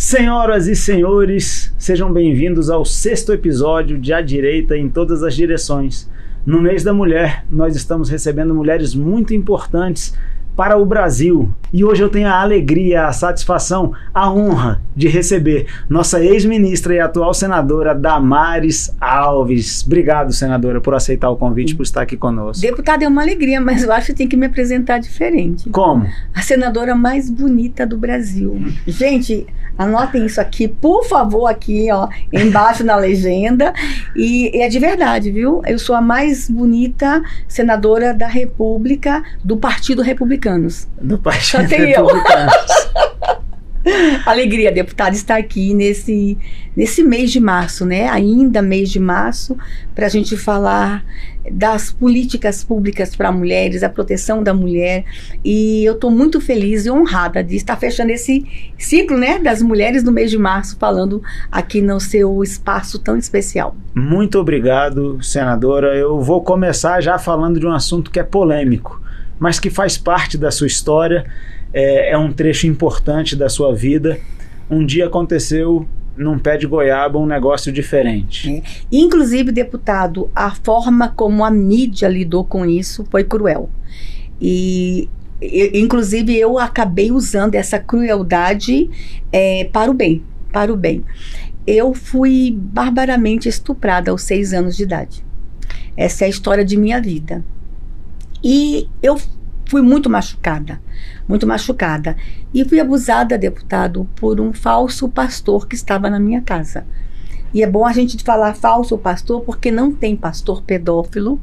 Senhoras e senhores, sejam bem-vindos ao 6º episódio de A Direita em Todas as Direções. No mês da mulher, nós estamos recebendo mulheres muito importantes para o Brasil. E hoje eu tenho a alegria, a satisfação, a honra de receber nossa ex-ministra e atual senadora Damares Alves. Obrigado, senadora, por aceitar o convite, por estar aqui conosco. Deputada, é uma alegria, mas eu acho que tem que me apresentar diferente. Como? A senadora mais bonita do Brasil. Gente, anotem isso aqui, por favor, aqui, ó, embaixo na legenda. E é de verdade, viu? Eu sou a mais bonita senadora da República, do Partido Republicano. Do Partido Só tem eu. Republicanos. Alegria, deputada, estar aqui nesse mês de março, né? Ainda mês de março, para a gente falar das políticas públicas para mulheres, a proteção da mulher. E eu estou muito feliz e honrada de estar fechando esse ciclo, né, das mulheres no mês de março, falando aqui no seu espaço tão especial. Muito obrigado, senadora. Eu vou começar já falando de um assunto que é polêmico, mas que faz parte da sua história, é um trecho importante da sua vida. Um dia aconteceu num pé de goiaba um negócio diferente. Inclusive, deputado, a forma como a mídia lidou com isso foi cruel. Inclusive, eu acabei usando essa crueldade para o bem, para o bem. Eu fui barbaramente estuprada aos 6 anos de idade. Essa é a história de minha vida. E eu fui muito machucada. E fui abusada, deputado, por um falso pastor que estava na minha casa. E é bom a gente falar falso pastor, porque não tem pastor pedófilo,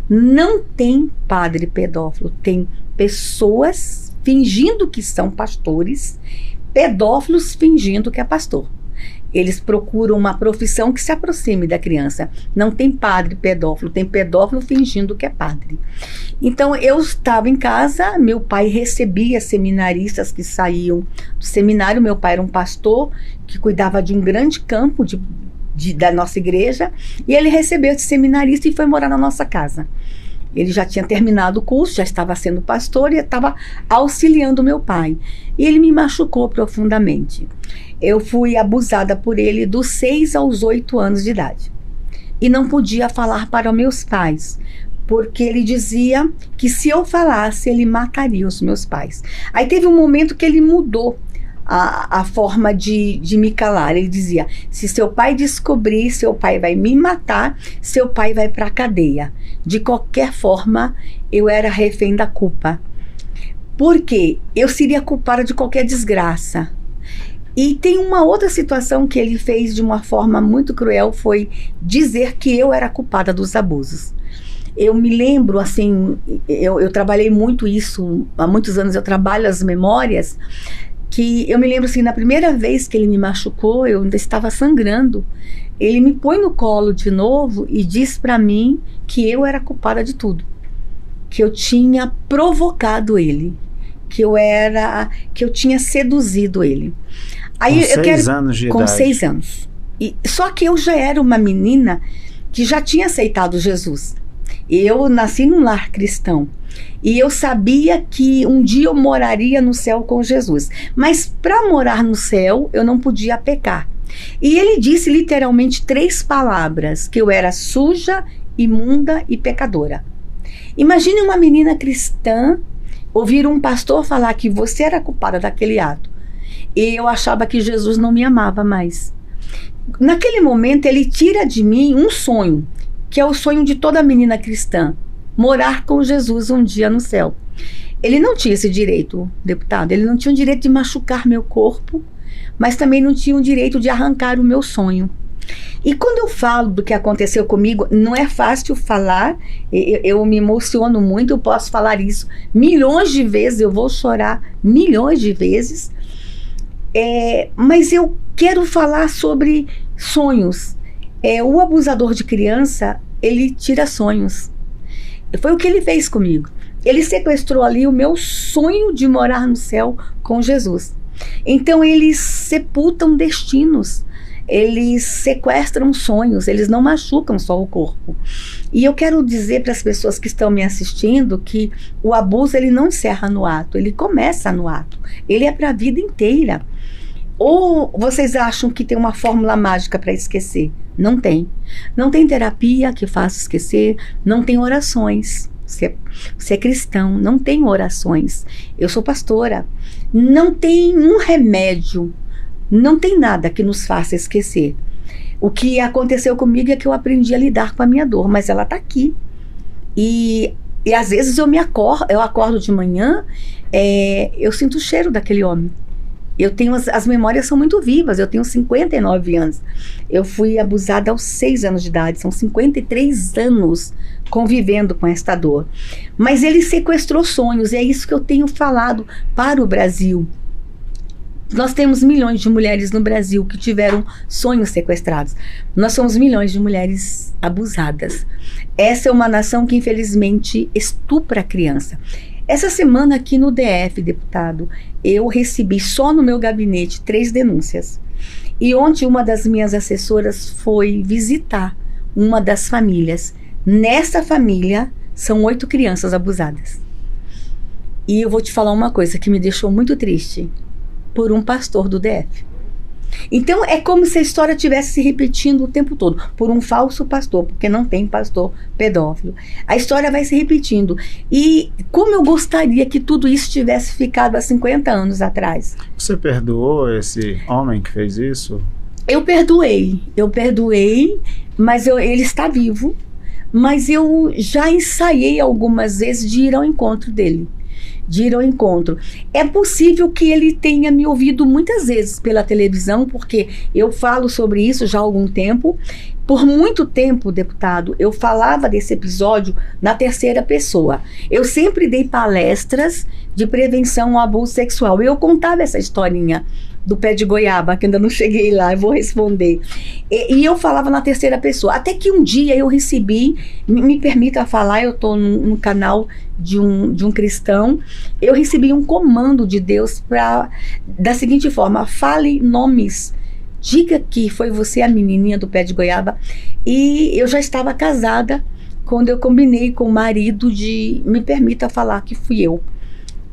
não tem padre pedófilo. Tem pessoas fingindo que são pastores, pedófilos fingindo que é pastor. Eles procuram uma profissão que se aproxime da criança. Não tem padre pedófilo, tem pedófilo fingindo que é padre. Então, eu estava em casa, meu pai recebia seminaristas que saíam do seminário. Meu pai era um pastor que cuidava de um grande campo da nossa igreja, e ele recebeu esse seminarista e foi morar na nossa casa. Ele já tinha terminado o curso, já estava sendo pastor e estava auxiliando meu pai. E ele me machucou profundamente. Eu fui abusada por ele dos 6 aos 8 anos de idade. E não podia falar para meus pais, porque ele dizia que se eu falasse, ele mataria os meus pais. Aí teve um momento que ele mudou a forma de me calar. Ele dizia: se seu pai descobrir, seu pai vai me matar, seu pai vai para a cadeia. De qualquer forma, eu era refém da culpa, porque eu seria culpada de qualquer desgraça. E tem uma outra situação que ele fez de uma forma muito cruel, foi dizer que eu era culpada dos abusos. Eu me lembro, assim, eu trabalhei muito isso, há muitos anos eu trabalho as memórias, que eu me lembro assim, na primeira vez que ele me machucou, eu ainda estava sangrando, ele me põe no colo de novo e diz para mim que eu era culpada de tudo, que eu tinha provocado ele, que eu tinha seduzido ele. Aí, com 6 anos de idade. Com 6 anos. Só que eu já era uma menina que já tinha aceitado Jesus. Eu nasci num lar cristão. E eu sabia que um dia eu moraria no céu com Jesus. Mas para morar no céu, eu não podia pecar. E ele disse literalmente 3 palavras: que eu era suja, imunda e pecadora. Imagine uma menina cristã ouvir um pastor falar que você era culpada daquele ato. E eu achava que Jesus não me amava mais. Naquele momento, ele tira de mim um sonho, que é o sonho de toda menina cristã: morar com Jesus um dia no céu. Ele não tinha esse direito, deputado. Ele não tinha o direito de machucar meu corpo, mas também não tinha o direito de arrancar o meu sonho. E quando eu falo do que aconteceu comigo, não é fácil falar, eu me emociono muito, eu posso falar isso milhões de vezes, eu vou chorar milhões de vezes, mas eu quero falar sobre sonhos. O abusador de criança, ele tira sonhos. Foi o que ele fez comigo. Ele sequestrou ali o meu sonho de morar no céu com Jesus. Então eles sepultam destinos, eles sequestram sonhos, eles não machucam só o corpo. E eu quero dizer para as pessoas que estão me assistindo que o abuso, ele não encerra no ato, ele começa no ato, ele é para a vida inteira. Ou vocês acham que tem uma fórmula mágica para esquecer? Não tem. Não tem terapia que faça esquecer, não tem orações. Você é cristão, não tem orações. Eu sou pastora. Não tem um remédio, não tem nada que nos faça esquecer. O que aconteceu comigo é que eu aprendi a lidar com a minha dor, mas ela está aqui. E às vezes eu acordo de manhã, eu sinto o cheiro daquele homem. As memórias são muito vivas. Eu tenho 59 anos. Eu fui abusada aos 6 anos de idade. São 53 anos convivendo com esta dor. Mas ele sequestrou sonhos. E é isso que eu tenho falado para o Brasil. Nós temos milhões de mulheres no Brasil que tiveram sonhos sequestrados. Nós somos milhões de mulheres abusadas. Essa é uma nação que, infelizmente, estupra a criança. Essa semana aqui no DF, deputado, eu recebi só no meu gabinete 3 denúncias. E ontem uma das minhas assessoras foi visitar uma das famílias. Nessa família, são 8 crianças abusadas. E eu vou te falar uma coisa que me deixou muito triste. Por um pastor do DF. Então é como se a história estivesse se repetindo o tempo todo, por um falso pastor, porque não tem pastor pedófilo. A história vai se repetindo. E como eu gostaria que tudo isso tivesse ficado há 50 anos atrás. Você perdoou esse homem que fez isso? Eu perdoei, mas ele está vivo, mas eu já ensaiei algumas vezes de ir ao encontro dele. É possível que ele tenha me ouvido muitas vezes pela televisão, porque eu falo sobre isso já há algum tempo. Por muito tempo, deputado, eu falava desse episódio na terceira pessoa. Eu sempre dei palestras de prevenção ao abuso sexual. Eu contava essa historinha do pé de goiaba, que ainda não cheguei lá, eu vou responder. E eu falava na terceira pessoa. Até que um dia eu recebi, me permita falar, eu estou no canal de um cristão, eu recebi um comando de Deus da seguinte forma: fale nomes, diga que foi você a menininha do pé de goiaba. E eu já estava casada quando eu combinei com o marido de me permita falar que fui eu.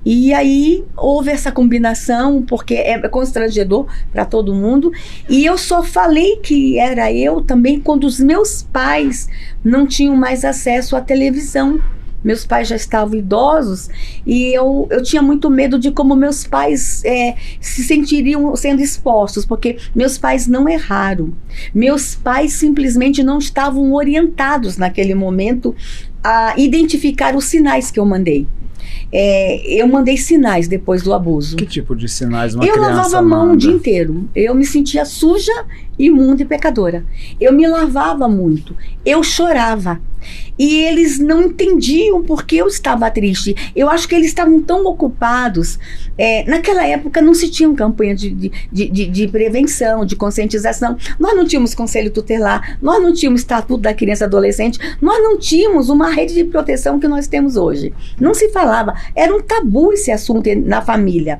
E aí houve essa combinação, porque é constrangedor para todo mundo, e eu só falei que era eu também quando os meus pais não tinham mais acesso à televisão. Meus pais já estavam idosos e eu tinha muito medo de como meus pais se sentiriam sendo expostos, porque meus pais não erraram. Meus pais simplesmente não estavam orientados naquele momento a identificar os sinais que eu mandei. Eu mandei sinais depois do abuso. Que tipo de sinais uma criança manda? Eu lavava a mão o dia inteiro. Eu me sentia suja, imunda e pecadora. Eu me lavava muito. Eu chorava. E eles não entendiam porque eu estava triste. Eu acho que eles estavam tão ocupados. Naquela época não se tinha campanha de prevenção, de conscientização. Nós não tínhamos conselho tutelar, nós não tínhamos estatuto da criança e adolescente, nós não tínhamos uma rede de proteção que nós temos hoje. Não se falava, era um tabu esse assunto na família.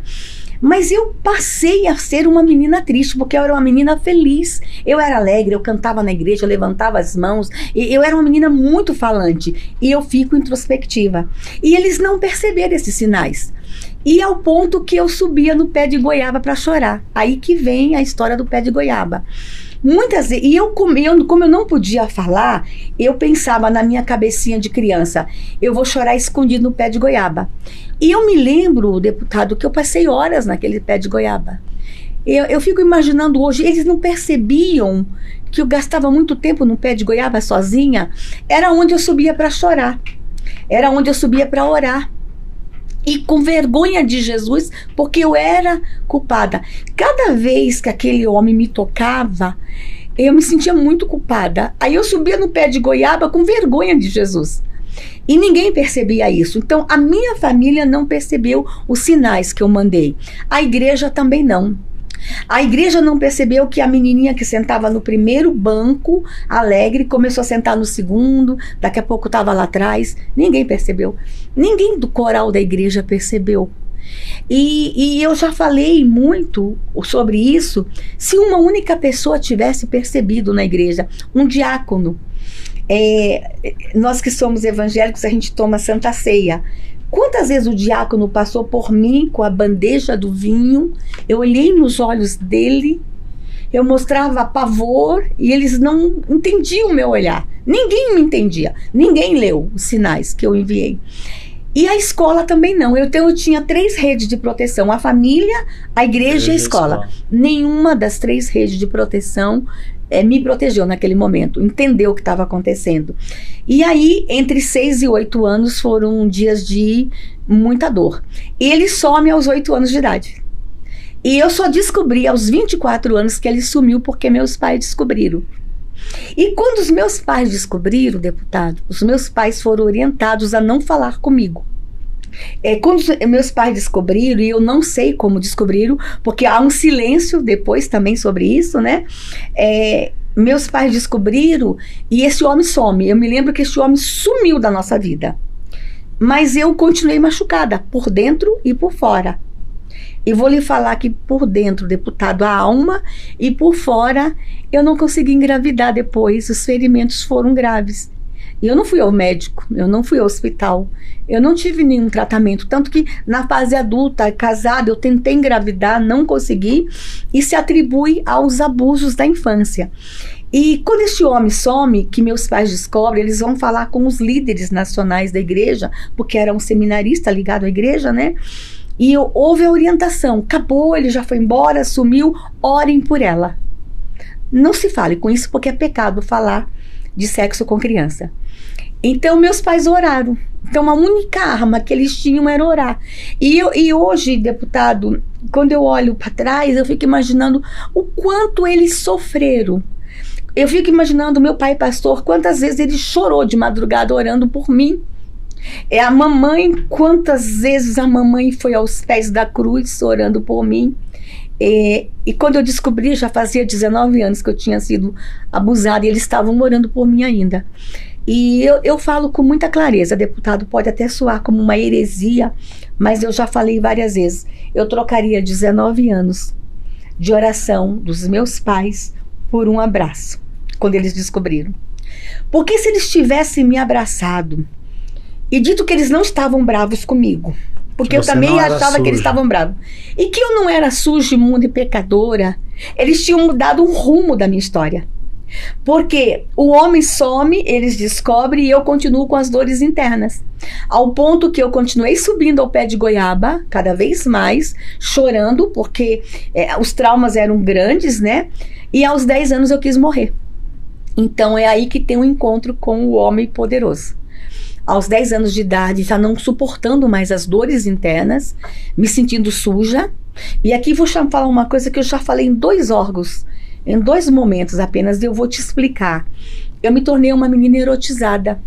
Mas eu passei a ser uma menina triste, porque eu era uma menina feliz. Eu era alegre, eu cantava na igreja, eu levantava as mãos. Eu era uma menina muito falante. E eu fico introspectiva. E eles não perceberam esses sinais. E ao ponto que eu subia no pé de goiaba para chorar. Aí que vem a história do pé de goiaba. Muitas vezes, e como eu não podia falar, eu pensava na minha cabecinha de criança: eu vou chorar escondido no pé de goiaba. E eu me lembro, deputado, que eu passei horas naquele pé de goiaba. Eu fico imaginando hoje, eles não percebiam que eu gastava muito tempo no pé de goiaba sozinha. Era onde eu subia para chorar, era onde eu subia para orar. E com vergonha de Jesus, porque eu era culpada. Cada vez que aquele homem me tocava, eu me sentia muito culpada. Aí eu subia no pé de goiaba com vergonha de Jesus. E ninguém percebia isso. Então a minha família não percebeu os sinais que eu mandei. A igreja também não. A igreja não percebeu que a menininha que sentava no primeiro banco, alegre, começou a sentar no segundo, daqui a pouco estava lá atrás. Ninguém percebeu. Ninguém do coral da igreja percebeu. E eu já falei muito sobre isso. Se uma única pessoa tivesse percebido na igreja, um diácono. Nós que somos evangélicos, a gente toma Santa Ceia. Quantas vezes o diácono passou por mim com a bandeja do vinho, eu olhei nos olhos dele, eu mostrava pavor e eles não entendiam o meu olhar. Ninguém me entendia, ninguém leu os sinais que eu enviei. E a escola também não. Eu tinha 3 redes de proteção: a família, a igreja e a escola. Nenhuma das 3 redes de proteção me protegeu naquele momento, entendeu o que estava acontecendo. E aí, entre 6 e 8 anos, foram dias de muita dor. Ele some aos 8 anos de idade. E eu só descobri aos 24 anos que ele sumiu porque meus pais descobriram. E quando os meus pais descobriram, deputado, os meus pais foram orientados a não falar comigo. Quando meus pais descobriram, e eu não sei como descobriram, porque há um silêncio depois também sobre isso, né? Meus pais descobriram e esse homem some. Eu me lembro que esse homem sumiu da nossa vida. Mas eu continuei machucada, por dentro e por fora. E vou lhe falar que por dentro, deputado, a alma, e por fora eu não consegui engravidar depois. Os ferimentos foram graves. E eu não fui ao médico, eu não fui ao hospital, eu não tive nenhum tratamento. Tanto que na fase adulta, casada, eu tentei engravidar, não consegui, e se atribui aos abusos da infância. E quando este homem some, que meus pais descobrem, eles vão falar com os líderes nacionais da igreja, porque era um seminarista ligado à igreja, né? E houve a orientação: acabou, ele já foi embora, sumiu, orem por ela. Não se fale com isso porque é pecado falar de sexo com criança. Então meus pais oraram. Então a única arma que eles tinham era orar. E hoje, deputado, quando eu olho para trás, eu fico imaginando o quanto eles sofreram. Eu fico imaginando meu pai pastor, quantas vezes ele chorou de madrugada orando por mim. A mamãe, quantas vezes a mamãe foi aos pés da cruz orando por mim. E quando eu descobri, já fazia 19 anos que eu tinha sido abusada, e eles estavam orando por mim ainda. E eu falo com muita clareza, deputado, pode até soar como uma heresia, mas eu já falei várias vezes, eu trocaria 19 anos de oração dos meus pais por um abraço, quando eles descobriram. Porque se eles tivessem me abraçado e dito que eles não estavam bravos comigo, porque eu também achava que eles estavam bravos, e que eu não era suja, imunda e pecadora, eles tinham mudado o rumo da minha história. Porque o homem some, eles descobrem, e eu continuo com as dores internas, ao ponto que eu continuei subindo ao pé de goiaba, cada vez mais, chorando, porque os traumas eram grandes, né? E aos 10 anos eu quis morrer. Então é aí que tem um encontro com o homem poderoso. Aos 10 anos de idade, já não suportando mais as dores internas, me sentindo suja. E aqui vou falar uma coisa que eu já falei em 2 órgãos, em 2 momentos apenas, eu vou te explicar. Eu me tornei uma menina erotizada.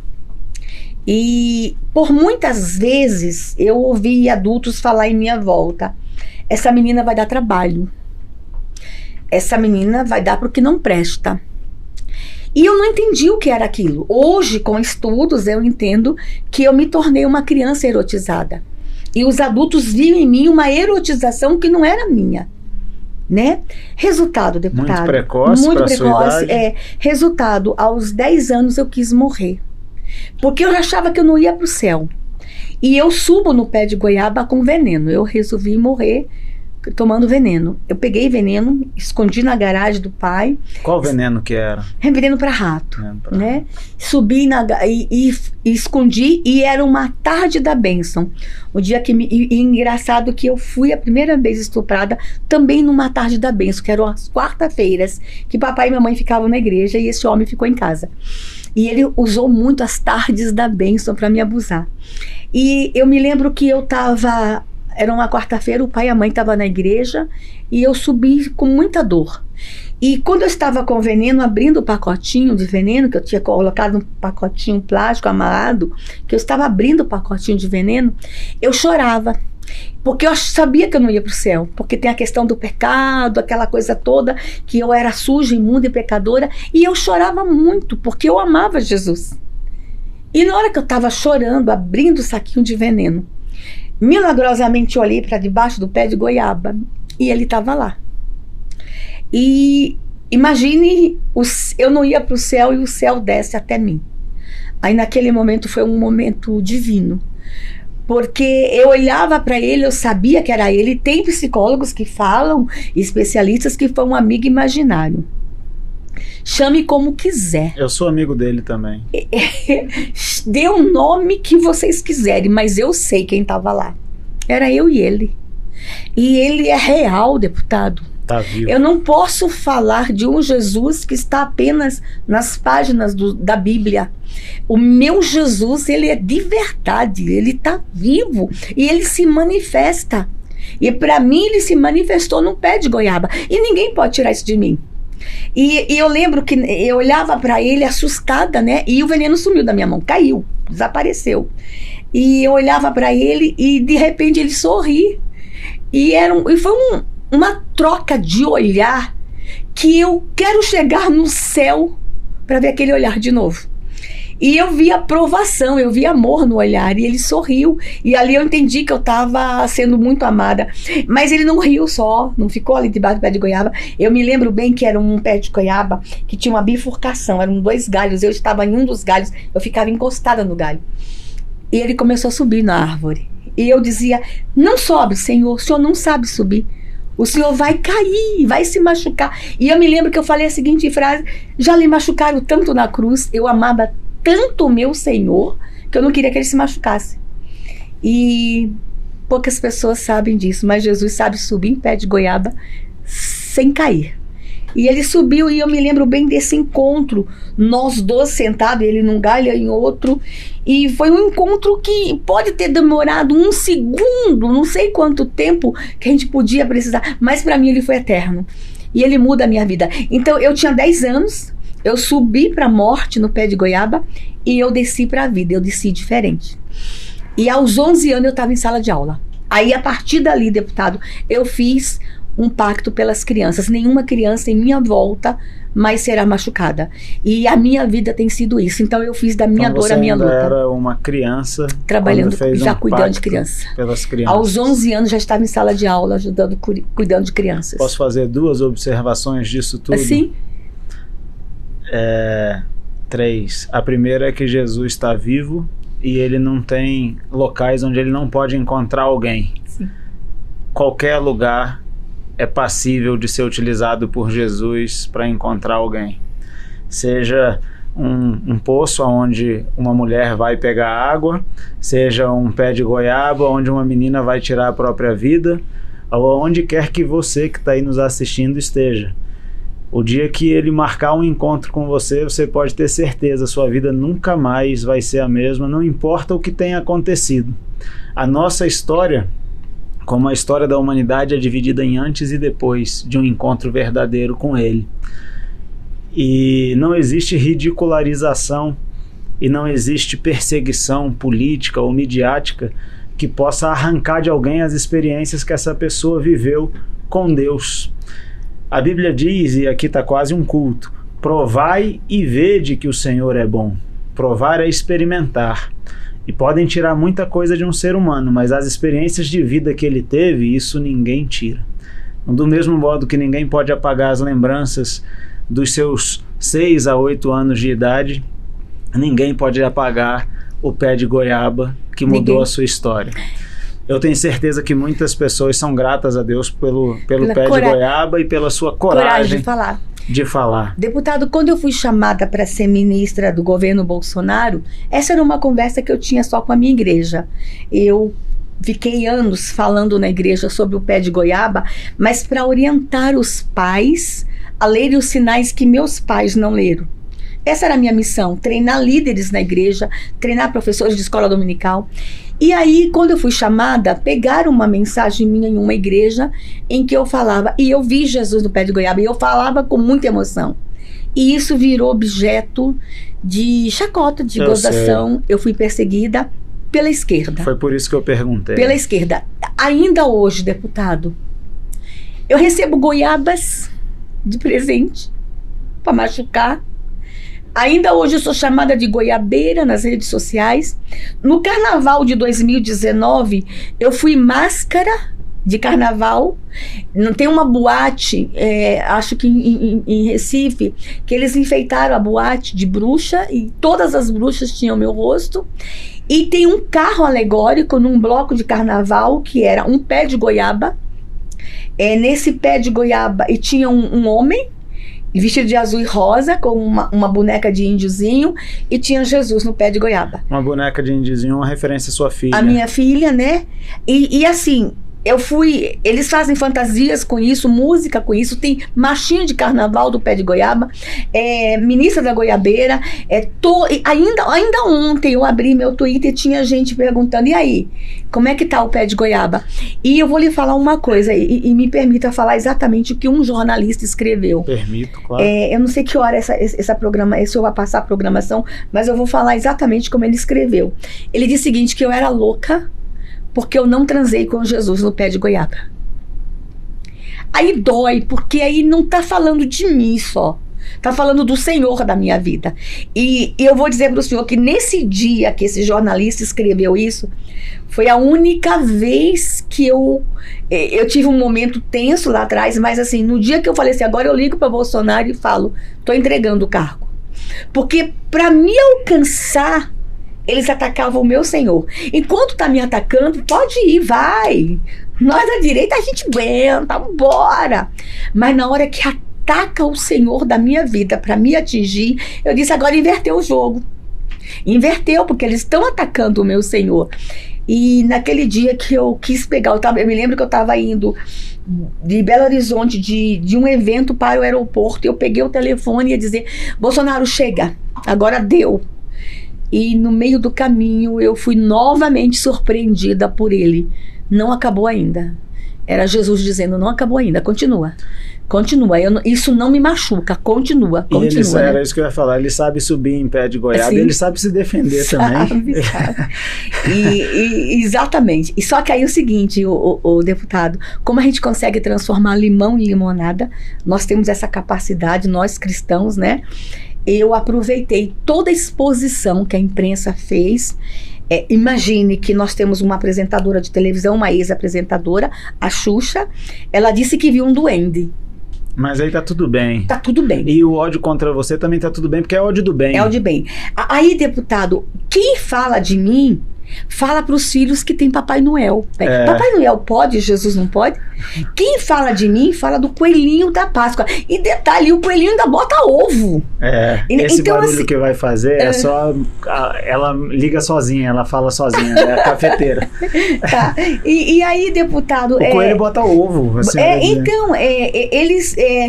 E por muitas vezes eu ouvi adultos falar em minha volta: essa menina vai dar trabalho. Essa menina vai dar pro que não presta. E eu não entendi o que era aquilo. Hoje, com estudos, eu entendo que eu me tornei uma criança erotizada. E os adultos viam em mim uma erotização que não era minha. Né? Resultado, deputado. Muito precoce para a sua idade. Resultado, aos 10 anos eu quis morrer. Porque eu achava que eu não ia para o céu. E eu subo no pé de goiaba com veneno. Eu resolvi morrer tomando veneno. Eu peguei veneno, escondi na garagem do pai. Qual veneno que era? Veneno para rato, né? Subi e escondi, e era uma tarde da bênção. O dia que e engraçado que eu fui a primeira vez estuprada também numa tarde da bênção, que eram as quarta-feiras, que papai e mamãe ficavam na igreja e esse homem ficou em casa. E ele usou muito as tardes da bênção para me abusar. E eu me lembro que eu estava... Era uma quarta-feira, o pai e a mãe estavam na igreja e eu subi com muita dor. E quando eu estava com veneno, abrindo o pacotinho de veneno, que eu tinha colocado um pacotinho plástico amarrado, que eu estava abrindo o pacotinho de veneno, eu chorava. Porque eu sabia que eu não ia para o céu. Porque tem a questão do pecado, aquela coisa toda, que eu era suja, imunda e pecadora. E eu chorava muito, porque eu amava Jesus. E na hora que eu estava chorando, abrindo o saquinho de veneno, milagrosamente olhei para debaixo do pé de goiaba e ele estava lá. E imagine, eu não ia para o céu e o céu desce até mim. Aí naquele momento foi um momento divino, Porque eu olhava para ele, eu sabia que era ele. Tem psicólogos que falam, especialistas, que foi um amigo imaginário. Chame como quiser. Eu sou amigo dele também. Dê o nome que vocês quiserem, mas eu sei quem estava lá. Era eu e ele. E ele é real, deputado. Tá vivo. Eu não posso falar de um Jesus que está apenas nas páginas da Bíblia. O meu Jesus, ele é de verdade, ele está vivo e ele se manifesta. E para mim ele se manifestou num pé de goiaba. E ninguém pode tirar isso de mim. E eu lembro que eu olhava para ele assustada, né? E o veneno sumiu da minha mão, caiu, desapareceu. E eu olhava para ele e de repente ele sorri. E foi uma troca de olhar que eu quero chegar no céu para ver aquele olhar de novo. E eu vi aprovação, eu vi amor no olhar, e ele sorriu. E ali eu entendi que eu estava sendo muito amada. Mas ele não riu só, não ficou ali debaixo do pé de goiaba. Eu me lembro bem que era um pé de goiaba que tinha uma bifurcação, eram 2 galhos. Eu estava em um dos galhos, eu ficava encostada no galho. E ele começou a subir na árvore. E eu dizia, não sobe, Senhor, o Senhor não sabe subir. O Senhor vai cair, vai se machucar. E eu me lembro que eu falei a seguinte frase, já lhe machucaram tanto na cruz, eu amava tanto o meu Senhor, que eu não queria que ele se machucasse. E poucas pessoas sabem disso, mas Jesus sabe subir em pé de goiaba sem cair. E ele subiu, e eu me lembro bem desse encontro, nós 2 sentados, ele num galho, eu em outro, e foi um encontro que pode ter demorado 1 segundo, não sei quanto tempo que a gente podia precisar, mas para mim ele foi eterno, e ele muda a minha vida. Então eu tinha 10 anos, eu subi para a morte no pé de goiaba, e eu desci para a vida, eu desci diferente. E aos 11 anos eu estava em sala de aula. Aí a partir dali, deputado, eu fiz um pacto pelas crianças. Nenhuma criança em minha volta mais será machucada. E a minha vida tem sido isso. Então eu fiz da minha dor a minha luta. Você era uma criança trabalhando, já cuidando de criança. Pelas crianças. Aos 11 anos já estava em sala de aula, ajudando, cuidando de crianças. Posso fazer 2 observações disso tudo? Sim. 3. A primeira é que Jesus está vivo e ele não tem locais onde ele não pode encontrar alguém. Sim. Qualquer lugar é passível de ser utilizado por Jesus para encontrar alguém. Seja um poço onde uma mulher vai pegar água, seja um pé de goiaba onde uma menina vai tirar a própria vida, ou onde quer que você que está aí nos assistindo esteja. O dia que ele marcar um encontro com você, você pode ter certeza, sua vida nunca mais vai ser a mesma, não importa o que tenha acontecido. A nossa história, como a história da humanidade, é dividida em antes e depois de um encontro verdadeiro com ele. E não existe ridicularização e não existe perseguição política ou midiática que possa arrancar de alguém as experiências que essa pessoa viveu com Deus. A Bíblia diz, e aqui está quase um culto, provai e vede que o Senhor é bom. Provar é experimentar. E podem tirar muita coisa de um ser humano, mas as experiências de vida que ele teve, isso ninguém tira. Do mesmo modo que ninguém pode apagar as lembranças dos seus 6 a 8 anos de idade, ninguém pode apagar o pé de goiaba que mudou a sua história. Eu tenho certeza que muitas pessoas são gratas a Deus pelo pé de goiaba e pela sua coragem de falar. Deputado, quando eu fui chamada para ser ministra do governo Bolsonaro, essa era uma conversa que eu tinha só com a minha igreja. Eu fiquei anos falando na igreja sobre o pé de goiaba, mas para orientar os pais a lerem os sinais que meus pais não leram. Essa era a minha missão, treinar líderes na igreja, treinar professores de escola dominical. E aí, quando eu fui chamada, pegaram uma mensagem minha em uma igreja em que eu falava, e eu vi Jesus no pé de goiaba, e eu falava com muita emoção. E isso virou objeto de chacota, de gozação. Eu fui perseguida pela esquerda. Foi por isso que eu perguntei. Pela esquerda. Ainda hoje, deputado, eu recebo goiabas de presente para machucar. Ainda hoje eu sou chamada de goiabeira nas redes sociais. No carnaval de 2019, eu fui máscara de carnaval. Não tem uma boate, acho que em Recife, que eles enfeitaram a boate de bruxa e todas as bruxas tinham meu rosto. E tem um carro alegórico num bloco de carnaval que era um pé de goiaba. Nesse pé de goiaba, e tinha um homem vestido de azul e rosa, com uma boneca de índiozinho, e tinha Jesus no pé de goiaba. Uma boneca de índiozinho, uma referência à sua filha. A minha filha, né? E assim, eles fazem fantasias com isso, música com isso, tem marchinha de carnaval do pé de goiaba, ministra da goiabeira, ainda ontem eu abri meu Twitter e tinha gente perguntando, e aí, como é que tá o pé de goiaba? E eu vou lhe falar uma coisa, e me permita falar exatamente o que um jornalista escreveu. Permito, claro. Eu não sei que hora se eu vou passar a programação, mas eu vou falar exatamente como ele escreveu. Ele disse o seguinte, que eu era louca, porque eu não transei com Jesus no pé de goiaba. Aí dói, porque aí não tá falando de mim só. Tá falando do Senhor da minha vida. E eu vou dizer para o senhor que nesse dia que esse jornalista escreveu isso, foi a única vez que eu tive um momento tenso lá atrás, mas assim, no dia que eu falei assim, agora eu ligo para Bolsonaro e falo, tô entregando o cargo. Porque para me alcançar, eles atacavam o meu Senhor. Enquanto tá me atacando, pode ir, vai. Nós da direita, a gente aguenta, bora. Mas na hora que ataca o Senhor da minha vida para me atingir, eu disse, agora inverteu o jogo. Inverteu, porque eles estão atacando o meu Senhor. E naquele dia que eu quis pegar, eu me lembro que eu estava indo de Belo Horizonte, de um evento para o aeroporto, e eu peguei o telefone e ia dizer, Bolsonaro, chega, agora deu. E no meio do caminho eu fui novamente surpreendida por ele. Não acabou ainda. Era Jesus dizendo, não acabou ainda, continua. Continua, isso não me machuca, continua. E ele, né? Era isso que eu ia falar, ele sabe subir em pé de goiaba, ele sabe se defender também. Exatamente. E só que aí é o seguinte, o deputado, como a gente consegue transformar limão em limonada, nós temos essa capacidade, nós cristãos, né? Eu aproveitei toda a exposição que a imprensa fez. Imagine que nós temos uma apresentadora de televisão, uma ex-apresentadora, a Xuxa. Ela disse que viu um duende. Mas aí tá tudo bem. Tá tudo bem. E o ódio contra você também tá tudo bem, porque é ódio do bem. É ódio do bem. Aí, deputado, quem fala de mim, fala para os filhos que tem Papai Noel. Papai Noel pode, Jesus não pode? Quem fala de mim, fala do coelhinho da Páscoa. E detalhe, o coelhinho ainda bota ovo. Esse então, barulho assim, que vai fazer é só... Ela liga sozinha, ela fala sozinha, é a cafeteira. Tá. E aí, deputado... O coelho bota ovo. Assim, então,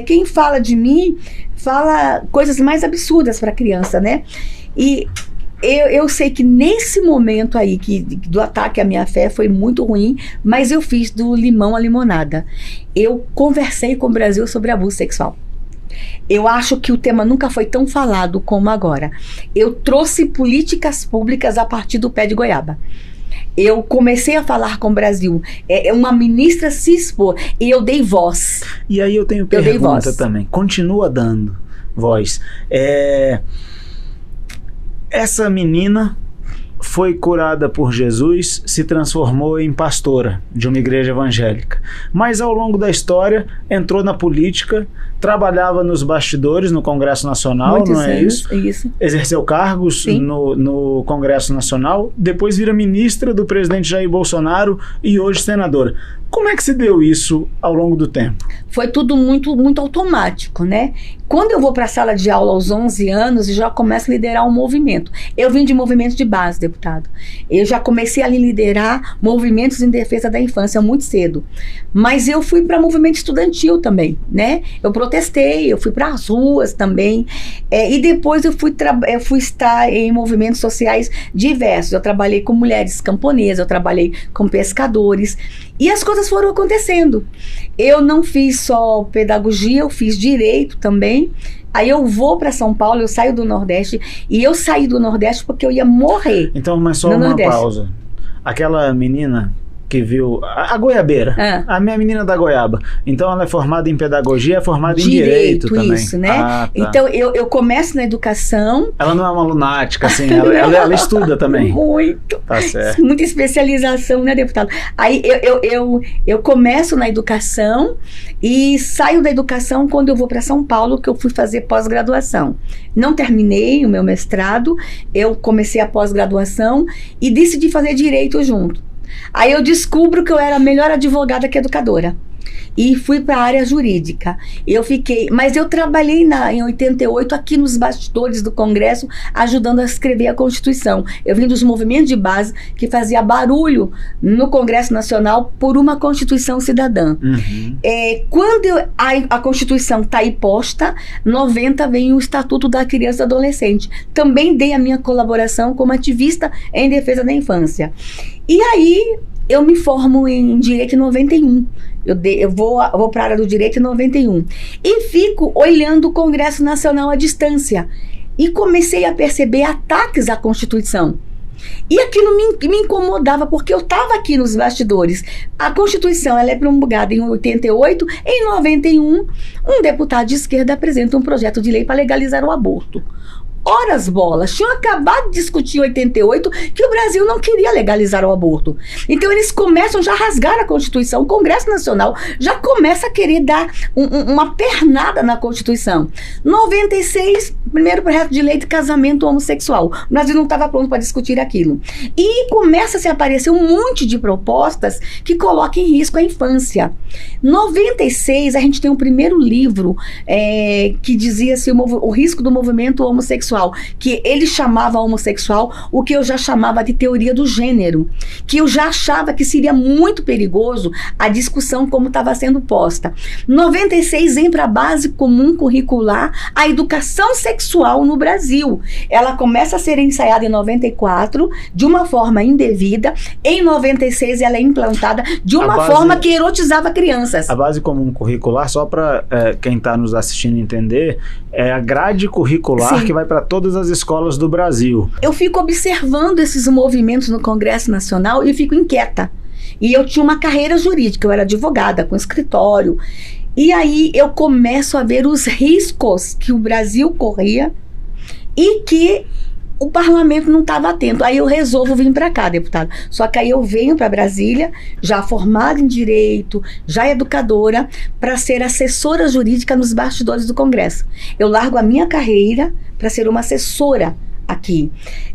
quem fala de mim, fala coisas mais absurdas para a criança, né? E... Eu sei que nesse momento aí do ataque à minha fé foi muito ruim, mas eu fiz do limão à limonada. Eu conversei com o Brasil sobre abuso sexual. Eu acho que o tema nunca foi tão falado como agora. Eu trouxe políticas públicas a partir do pé de goiaba. Eu comecei a falar com o Brasil. Uma ministra se expor e eu dei voz. E aí eu tenho pergunta também. Continua dando voz. Essa menina foi curada por Jesus, se transformou em pastora de uma igreja evangélica. Mas ao longo da história entrou na política, trabalhava nos bastidores no Congresso Nacional, muitos não é anos, isso? Exerceu cargos no Congresso Nacional, depois vira ministra do presidente Jair Bolsonaro e hoje senadora. Como é que se deu isso ao longo do tempo? Foi tudo muito, muito automático, né? Quando eu vou para a sala de aula aos 11 anos, eu já começo a liderar um movimento. Eu vim de movimento de base, deputado. Eu já comecei a liderar movimentos em defesa da infância muito cedo. Mas eu fui para movimento estudantil também, né? Eu protestei, eu fui para as ruas também. E depois eu fui estar em movimentos sociais diversos. Eu trabalhei com mulheres camponesas, eu trabalhei com pescadores. E as coisas foram acontecendo. Eu não fiz só pedagogia, eu fiz direito também. Aí eu vou para São Paulo, eu saio do Nordeste. E eu saí do Nordeste porque eu ia morrer. Então, mas só uma pausa. Aquela menina que viu a goiabeira, a minha menina da goiaba. Então ela é formada em pedagogia, é formada em direito também. Isso, né? Então eu começo na educação. Ela não é uma lunática, assim, ela estuda também. Muito. Tá certo. Muita especialização, né, deputado? Aí eu começo na educação e saio da educação quando eu vou para São Paulo, que eu fui fazer pós-graduação. Não terminei o meu mestrado, eu comecei a pós-graduação e decidi fazer direito junto. Aí eu descubro que eu era melhor advogada que educadora. E fui para a área jurídica. Mas eu trabalhei em 88 aqui nos bastidores do Congresso, ajudando a escrever a Constituição. Eu vim dos movimentos de base que fazia barulho no Congresso Nacional por uma Constituição cidadã. Uhum. Quando a Constituição está aí posta, 90 vem o Estatuto da Criança e Adolescente. Também dei a minha colaboração como ativista em defesa da infância. E aí eu me formo em Direito em 91. Eu vou para a área do Direito em 91. E fico olhando o Congresso Nacional à distância. E comecei a perceber ataques à Constituição. E aquilo me incomodava, porque eu estava aqui nos bastidores. A Constituição ela é promulgada em 88. Em 91, um deputado de esquerda apresenta um projeto de lei para legalizar o aborto. Horas bolas, tinham acabado de discutir em 88 que o Brasil não queria legalizar o aborto. Então eles começam já a rasgar a Constituição, o Congresso Nacional já começa a querer dar uma pernada na Constituição. 96, primeiro projeto de lei de casamento homossexual. O Brasil não estava pronto para discutir aquilo. E começa a se aparecer um monte de propostas que colocam em risco a infância. 96, a gente tem um primeiro livro que dizia-se o risco do movimento homossexual, que ele chamava homossexual o que eu já chamava de teoria do gênero, que eu já achava que seria muito perigoso a discussão como estava sendo posta. 96 vem para a base comum curricular a educação sexual no Brasil. Ela começa a ser ensaiada em 94 de uma forma indevida. Em 96 ela é implantada de uma forma que erotizava crianças. A base comum curricular, só para quem está nos assistindo entender, é a grade curricular. Sim. Que vai para todas as escolas do Brasil. Eu fico observando esses movimentos no Congresso Nacional e fico inquieta. E eu tinha uma carreira jurídica, eu era advogada, com escritório. E aí eu começo a ver os riscos que o Brasil corria e que o parlamento não estava atento. Aí eu resolvo vir para cá, deputado. Só que aí eu venho para Brasília, já formada em direito, já educadora, para ser assessora jurídica nos bastidores do Congresso. Eu largo a minha carreira para ser uma assessora aqui.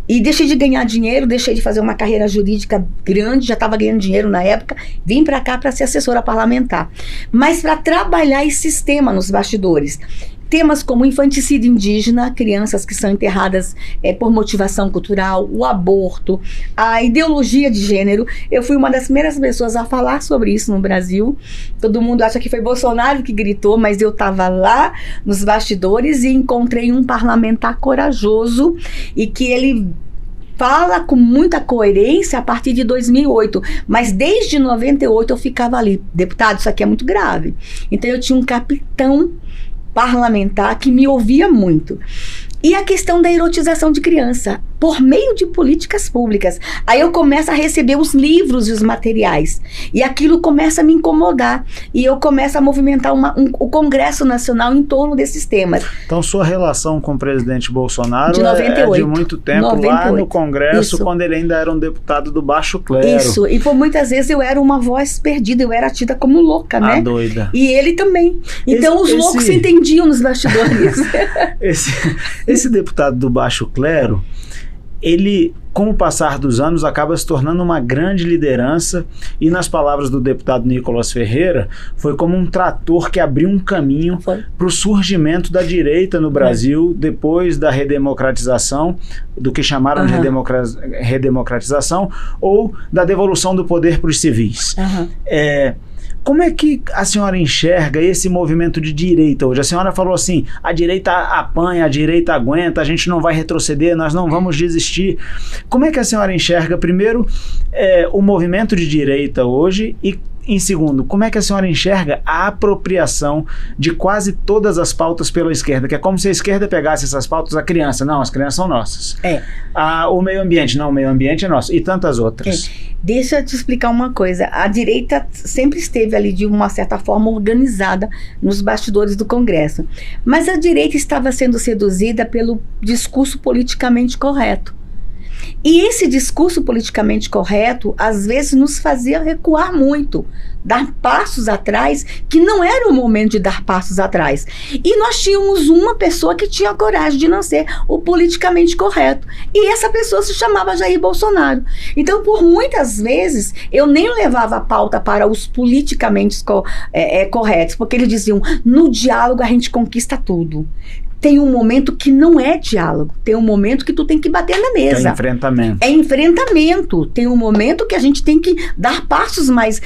E deixei de ganhar dinheiro, deixei de fazer uma carreira jurídica grande, já estava ganhando dinheiro na época, vim para cá para ser assessora parlamentar. Mas para trabalhar esse sistema nos bastidores. Temas como infanticídio indígena, crianças que são enterradas por motivação cultural, o aborto, a ideologia de gênero. Eu fui uma das primeiras pessoas a falar sobre isso no Brasil. Todo mundo acha que foi Bolsonaro que gritou, mas eu estava lá nos bastidores e encontrei um parlamentar corajoso e que ele fala com muita coerência a partir de 2008, mas desde 98 eu ficava ali, deputado, isso aqui é muito grave. Então eu tinha um capitão parlamentar que me ouvia muito. E a questão da erotização de criança, por meio de políticas públicas. Aí eu começo a receber os livros e os materiais. E aquilo começa a me incomodar. E eu começo a movimentar o Congresso Nacional em torno desses temas. Então sua relação com o presidente Bolsonaro de 98, é de muito tempo 98, lá no Congresso, isso. Quando ele ainda era um deputado do baixo clero. Isso, e por muitas vezes eu era uma voz perdida, eu era tida como louca, né? Doida. E ele também. Então os loucos se entendiam nos bastidores. Esse deputado do baixo clero, ele, com o passar dos anos, acaba se tornando uma grande liderança e, nas palavras do deputado Nicolas Ferreira, foi como um trator que abriu um caminho para o surgimento da direita no Brasil depois da redemocratização, do que chamaram de redemocratização, ou da devolução do poder para os civis. Como é que a senhora enxerga esse movimento de direita hoje? A senhora falou assim, a direita apanha, a direita aguenta, a gente não vai retroceder, nós não vamos desistir. Como é que a senhora enxerga, primeiro, o movimento de direita hoje e em segundo, como é que a senhora enxerga a apropriação de quase todas as pautas pela esquerda? Que é como se a esquerda pegasse essas pautas, a criança, não, as crianças são nossas. O meio ambiente, não, o meio ambiente é nosso. E tantas outras. Deixa eu te explicar uma coisa. A direita sempre esteve ali de uma certa forma organizada nos bastidores do Congresso. Mas a direita estava sendo seduzida pelo discurso politicamente correto. E esse discurso politicamente correto, às vezes, nos fazia recuar muito, dar passos atrás, que não era o momento de dar passos atrás. E nós tínhamos uma pessoa que tinha coragem de não ser o politicamente correto. E essa pessoa se chamava Jair Bolsonaro. Então, por muitas vezes, eu nem levava a pauta para os politicamente corretos, porque eles diziam, no diálogo a gente conquista tudo. Tem um momento que não é diálogo, tem um momento que tu tem que bater na mesa. É enfrentamento. É enfrentamento. Tem um momento que a gente tem que dar passos mais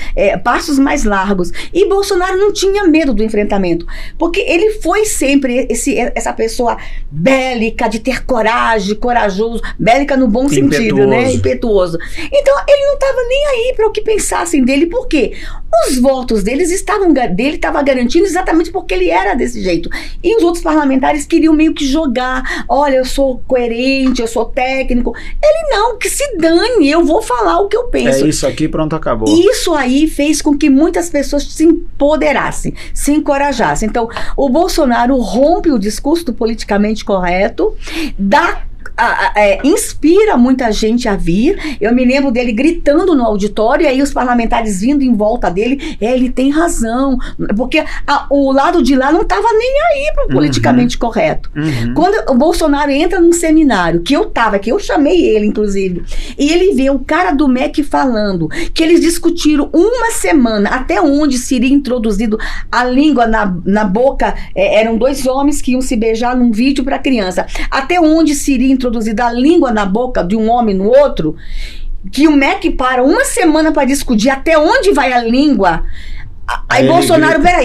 largos. E Bolsonaro não tinha medo do enfrentamento, porque ele foi sempre essa pessoa bélica, de ter coragem, corajoso, bélica no bom sentido, né? Impetuoso. Então, ele não estava nem aí para o que pensassem dele. Por quê? Os votos dele estava garantindo exatamente porque ele era desse jeito. E os outros parlamentares queriam meio que jogar, olha, eu sou coerente, eu sou técnico. Ele não, que se dane, eu vou falar o que eu penso. É isso aqui, pronto, acabou. Isso aí fez com que muitas pessoas se empoderassem, se encorajassem. Então, o Bolsonaro rompe o discurso do politicamente correto, inspira muita gente a vir. Eu me lembro dele gritando no auditório, e aí os parlamentares vindo em volta dele, ele tem razão, porque o lado de lá não estava nem aí para o politicamente correto. Quando o Bolsonaro entra num seminário, que eu chamei ele, inclusive, e ele vê o cara do MEC falando que eles discutiram uma semana até onde seria introduzido a língua na boca, eram dois homens que iam se beijar num vídeo para criança, até onde seria introduzida a língua na boca de um homem no outro, que o MEC para uma semana para discutir até onde vai a língua. Aí Bolsonaro, a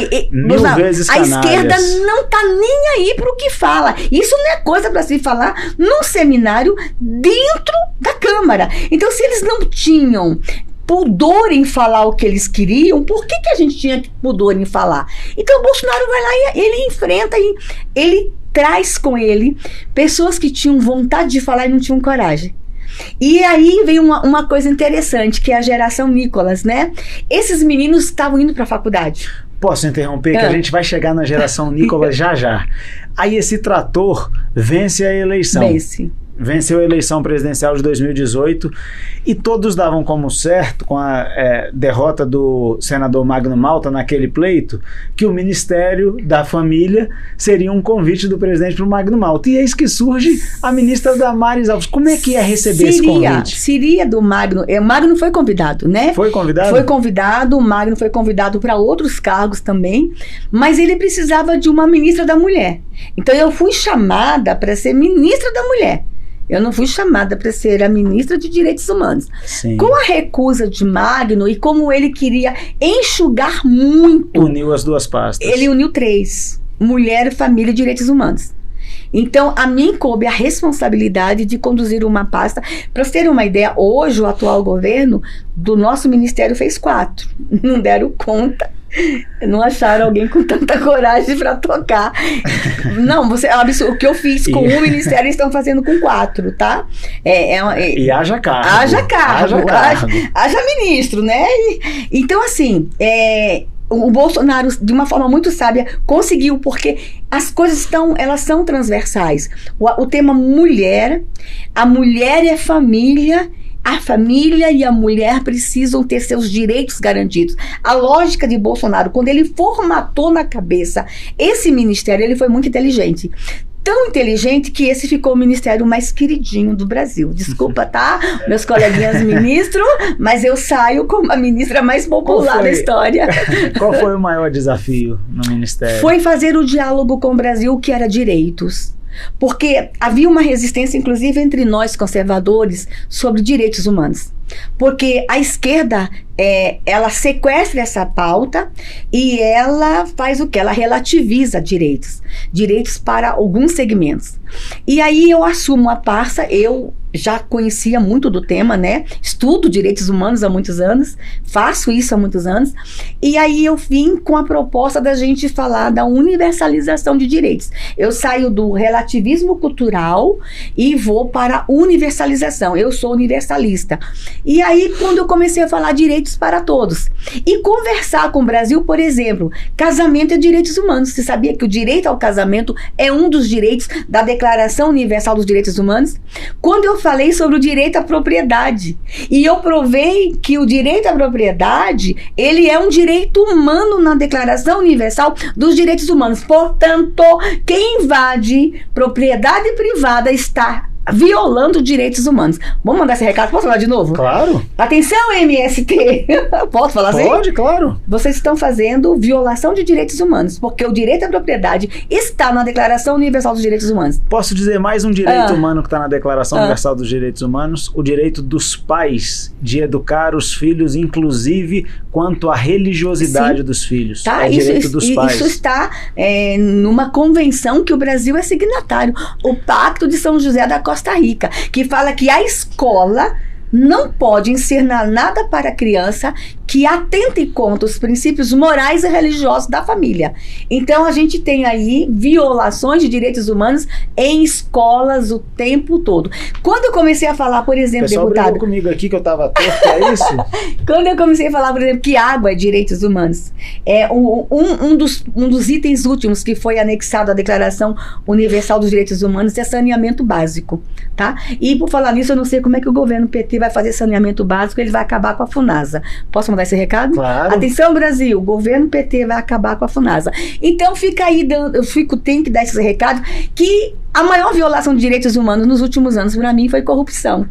esquerda não tá nem aí pro que fala. Isso não é coisa para se falar num seminário dentro da Câmara. Então, se eles não tinham pudor em falar o que eles queriam, por que a gente tinha pudor em falar? Então o Bolsonaro vai lá e ele enfrenta, e ele traz com ele pessoas que tinham vontade de falar e não tinham coragem. E aí vem uma coisa interessante, que é a geração Nicolas, né? Esses meninos estavam indo para a faculdade. Posso interromper? Que a gente vai chegar na geração Nicolas já. Aí esse trator vence a eleição. Venceu a eleição presidencial de 2018 e todos davam como certo, com a derrota do senador Magno Malta naquele pleito, que o Ministério da Família seria um convite do presidente para o Magno Malta. E eis que surge a ministra Damares Alves. Como é que ia receber esse convite? Seria do Magno. O Magno foi convidado, né? Foi convidado? Foi convidado, o Magno foi convidado para outros cargos também, mas ele precisava de uma ministra da Mulher. Então eu fui chamada para ser ministra da Mulher. Eu não fui chamada para ser a ministra de Direitos Humanos. Sim. Com a recusa de Magno e como ele queria enxugar muito... Uniu as duas pastas. Ele uniu 3. Mulher, Família e Direitos Humanos. Então, a mim coube a responsabilidade de conduzir uma pasta. Para você ter uma ideia, hoje o atual governo do nosso ministério fez 4. Não deram conta. Não acharam alguém com tanta coragem para tocar. Não, o que eu fiz com um ministério, eles estão fazendo com 4, tá? E haja cargo. Haja ministro, né? Então, assim, o Bolsonaro, de uma forma muito sábia, conseguiu, porque as coisas elas são transversais. O tema mulher, a mulher é família. A família e a mulher precisam ter seus direitos garantidos. A lógica de Bolsonaro, quando ele formatou na cabeça esse ministério, ele foi muito inteligente. Tão inteligente que esse ficou o ministério mais queridinho do Brasil. Desculpa, tá? Meus coleguinhas ministros, mas eu saio como a ministra mais popular da história. Qual foi o maior desafio no ministério? Foi fazer o diálogo com o Brasil, que era direitos. Porque havia uma resistência, inclusive, entre nós conservadores sobre direitos humanos. Porque a esquerda, ela sequestra essa pauta e ela faz o quê? Ela relativiza direitos para alguns segmentos. E aí eu assumo a pasta, eu já conhecia muito do tema, né? Estudo direitos humanos há muitos anos, faço isso há muitos anos, e aí eu vim com a proposta da gente falar da universalização de direitos. Eu saio do relativismo cultural e vou para a universalização. Eu sou universalista. E aí, quando eu comecei a falar direitos para todos, e conversar com o Brasil, por exemplo, casamento é direitos humanos. Você sabia que o direito ao casamento é um dos direitos da Declaração Universal dos Direitos Humanos? Quando eu falei sobre o direito à propriedade, e eu provei que o direito à propriedade, ele é um direito humano na Declaração Universal dos Direitos Humanos. Portanto, quem invade propriedade privada está violando direitos humanos. Vamos mandar esse recado? Posso falar de novo? Claro. Atenção, MST! Posso falar assim? Pode, claro. Vocês estão fazendo violação de direitos humanos, porque o direito à propriedade está na Declaração Universal dos Direitos Humanos. Posso dizer mais um direito humano que está na Declaração Universal dos Direitos Humanos? O direito dos pais de educar os filhos, inclusive quanto à religiosidade dos filhos. Tá, é direito dos pais. Isso está numa convenção que o Brasil é signatário. O Pacto de São José da Costa Rica, que fala que a escola não pode ensinar nada para a criança que atente contra os princípios morais e religiosos da família. Então a gente tem aí violações de direitos humanos em escolas o tempo todo. Quando eu comecei a falar, por exemplo, deputado... O pessoal brigou comigo aqui que eu estava torto, é isso? Quando eu comecei a falar, por exemplo, que água é direitos humanos, um dos itens últimos que foi anexado à Declaração Universal dos Direitos Humanos é saneamento básico, tá? E por falar nisso, eu não sei como é que o governo PT vai fazer saneamento básico, ele vai acabar com a FUNASA. Posso mandar esse recado? Claro. Atenção, Brasil, o governo PT vai acabar com a FUNASA. Então fica aí, tenho que dar esse recado, que a maior violação de direitos humanos nos últimos anos, para mim, foi corrupção.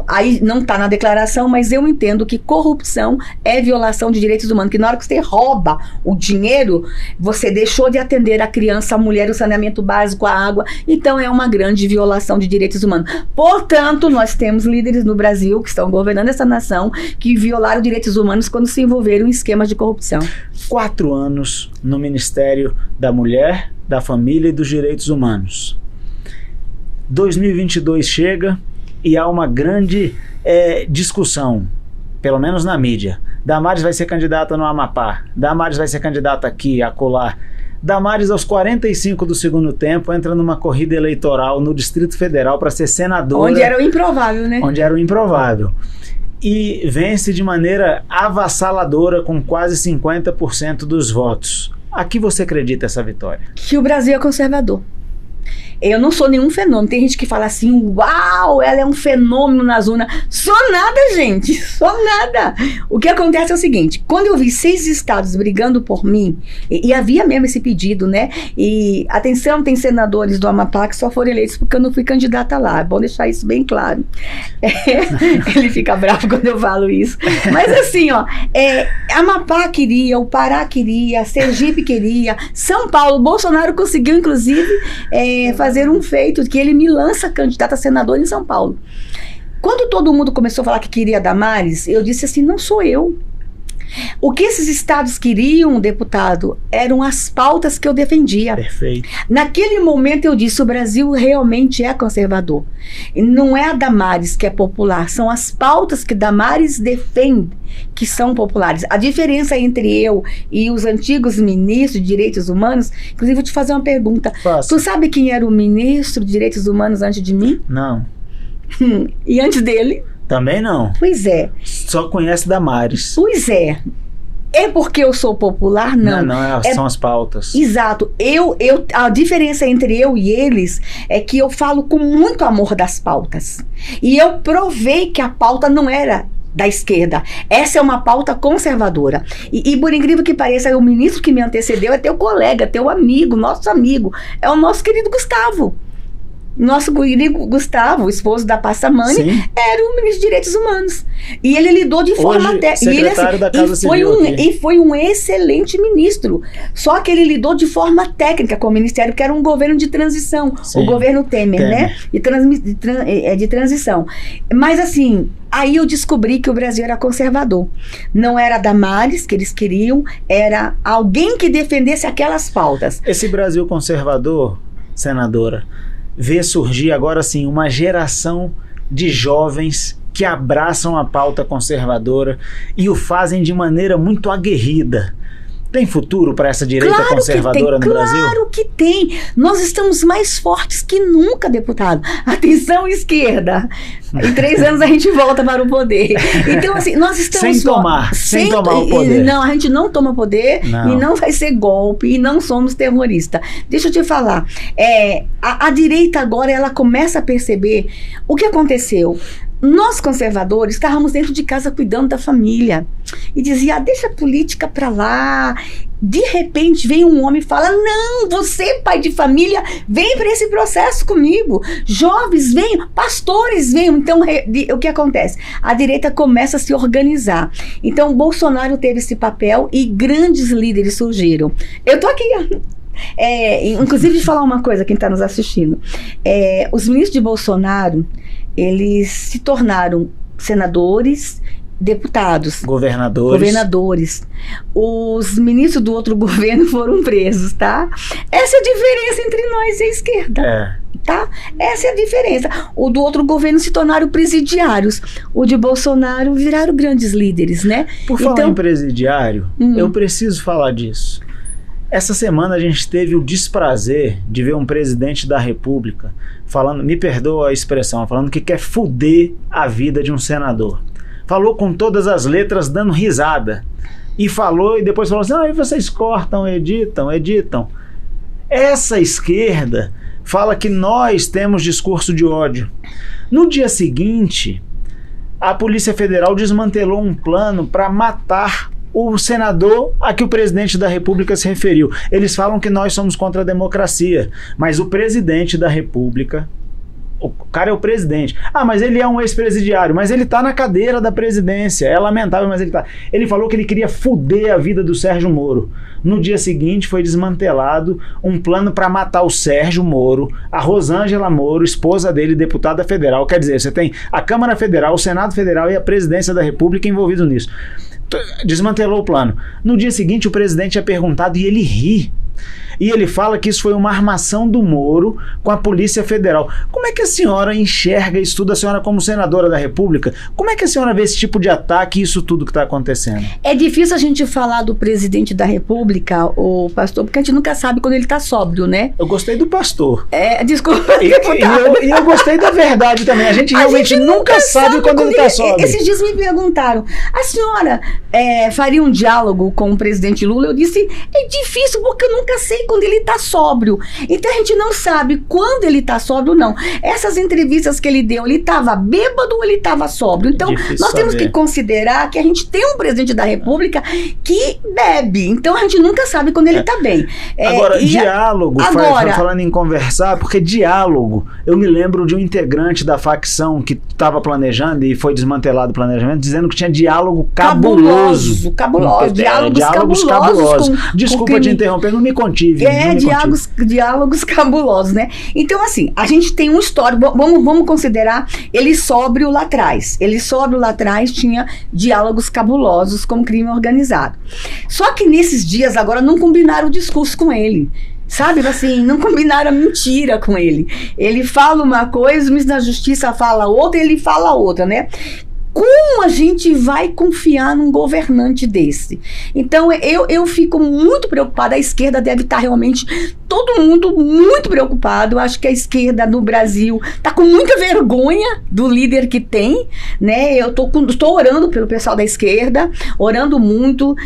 Aí não está na declaração, mas eu entendo que corrupção é violação de direitos humanos, que na hora que você rouba o dinheiro, você deixou de atender a criança, a mulher, o saneamento básico, a água, então é uma grande violação de direitos humanos. Portanto, nós temos líderes no Brasil que estão governando essa nação que violaram direitos humanos quando se envolveram em esquemas de corrupção. 4 anos no Ministério da Mulher, da Família e dos Direitos Humanos. 2022 chega e há uma grande discussão, pelo menos na mídia. Damares vai ser candidata no Amapá, Damares vai ser candidata aqui, acolá. Damares, aos 45 do segundo tempo, entra numa corrida eleitoral no Distrito Federal para ser senadora. Onde era o improvável, né? Onde era o improvável. E vence de maneira avassaladora com quase 50% dos votos. A que você acredita essa vitória? Que o Brasil é conservador. Eu não sou nenhum fenômeno. Tem gente que fala assim, uau, ela é um fenômeno nas urnas. Sou nada, gente, sou nada. O que acontece é o seguinte, quando eu vi 6 estados brigando por mim, e havia mesmo esse pedido, né? E, atenção, tem senadores do Amapá que só foram eleitos porque eu não fui candidata lá. É bom deixar isso bem claro. Ele fica bravo quando eu falo isso. Mas assim, ó, Amapá queria, o Pará queria, Sergipe queria, São Paulo, Bolsonaro conseguiu, inclusive, fazer um feito que ele me lança candidato a senador em São Paulo. Quando todo mundo começou a falar que queria Damares, eu disse assim, não sou eu. O que esses estados queriam, deputado, eram as pautas que eu defendia. Perfeito. Naquele momento eu disse, o Brasil realmente é conservador. E não é a Damares que é popular, são as pautas que Damares defende que são populares. A diferença entre eu e os antigos ministros de Direitos Humanos, inclusive vou te fazer uma pergunta. Faça. Tu sabe quem era o ministro de Direitos Humanos antes de mim? Não. E antes dele? Também não. Pois é. Só conhece Damares. Pois é. É porque eu sou popular? Não. Não, são as pautas. Exato. A diferença entre eu e eles é que eu falo com muito amor das pautas. E eu provei que a pauta não era da esquerda. Essa é uma pauta conservadora. E por incrível que pareça, o ministro que me antecedeu é teu colega, teu amigo, nosso amigo. É o nosso querido Gustavo. Nosso querido Gustavo, o esposo da Passamani, era o ministro de Direitos Humanos. E ele lidou de forma secretário da Casa Civil e foi um excelente ministro. Só que ele lidou de forma técnica com o ministério, que era um governo de transição. Sim. O governo Temer, né? De transição. Mas assim, aí eu descobri que o Brasil era conservador. Não era Damares que eles queriam, era alguém que defendesse aquelas pautas. Esse Brasil conservador, senadora, ver surgir agora sim uma geração de jovens que abraçam a pauta conservadora e o fazem de maneira muito aguerrida. Tem futuro para essa direita conservadora no Brasil? Claro que tem. Nós estamos mais fortes que nunca, deputado. Atenção, esquerda. Em 3 anos a gente volta para o poder. Então, assim, nós estamos... Sem tomar o poder. Não, a gente não toma poder e não vai ser golpe e não somos terroristas. Deixa eu te falar. A direita agora, ela começa a perceber o que aconteceu. Nós, conservadores, estávamos dentro de casa cuidando da família e dizia, deixa a política para lá. De repente, vem um homem e fala, não, você, pai de família, vem para esse processo comigo. Jovens, venham, pastores, venham. Então, o que acontece? A direita começa a se organizar. Então, Bolsonaro teve esse papel e grandes líderes surgiram. Eu tô aqui... inclusive, de falar uma coisa, quem está nos assistindo. Os ministros de Bolsonaro, eles se tornaram senadores, deputados, governadores. Os ministros do outro governo foram presos, tá? Essa é a diferença entre nós e a esquerda. Tá? Essa é a diferença. O do outro governo se tornaram presidiários. O de Bolsonaro viraram grandes líderes, né? Por falar em presidiário, eu preciso falar disso. Essa semana a gente teve o desprazer de ver um presidente da República falando, me perdoa a expressão, falando que quer fuder a vida de um senador. Falou com todas as letras, dando risada. E falou, e depois falou assim, aí vocês cortam, editam. Essa esquerda fala que nós temos discurso de ódio. No dia seguinte, a Polícia Federal desmantelou um plano para matar o senador a que o presidente da República se referiu. Eles falam que nós somos contra a democracia, mas o presidente da República, o cara é o presidente. Mas ele é um ex-presidiário, mas ele tá na cadeira da presidência. É lamentável, mas ele tá. Ele falou que ele queria fuder a vida do Sérgio Moro. No dia seguinte foi desmantelado um plano para matar o Sérgio Moro, a Rosângela Moro, esposa dele, deputada federal. Quer dizer, você tem a Câmara Federal, o Senado Federal e a Presidência da República envolvidos nisso. Desmantelou o plano. No dia seguinte o presidente é perguntado e ele ri. E ele fala que isso foi uma armação do Moro com a Polícia Federal. Como é que a senhora enxerga isso tudo, a senhora como senadora da República? Como é que a senhora vê esse tipo de ataque e isso tudo que está acontecendo? É difícil a gente falar do presidente da República, o pastor, porque a gente nunca sabe quando ele está sóbrio, né? Eu gostei do pastor. Desculpa. E eu gostei da verdade também. A gente realmente nunca sabe quando ele está sóbrio. Esses dias me perguntaram, a senhora faria um diálogo com o presidente Lula? Eu disse, é difícil porque eu nunca sei quando ele está sóbrio. Então a gente não sabe quando ele está sóbrio ou não. Essas entrevistas que ele deu, ele estava bêbado ou ele estava sóbrio? Então nós temos que considerar que a gente tem um presidente da República que bebe. Então a gente nunca sabe quando ele está bem. Agora, diálogo, falando em conversar, porque diálogo, eu me lembro de um integrante da facção que estava planejando e foi desmantelado o planejamento, dizendo que tinha diálogo cabuloso. Diálogos cabulosos. Desculpa te interromper, não me contive. Diálogos cabulosos, né? Então, assim, a gente tem um histórico, vamos considerar ele sóbrio lá atrás. Ele sóbrio lá atrás tinha diálogos cabulosos com crime organizado. Só que nesses dias agora não combinaram o discurso com ele. Sabe, assim, não combinaram a mentira com ele. Ele fala uma coisa, o ministro da Justiça fala outra, ele fala outra, né? Como a gente vai confiar num governante desse? Então, eu fico muito preocupada. A esquerda deve estar realmente, todo mundo muito preocupado. Acho que a esquerda no Brasil está com muita vergonha do líder que tem, né? Eu estou orando pelo pessoal da esquerda, orando muito,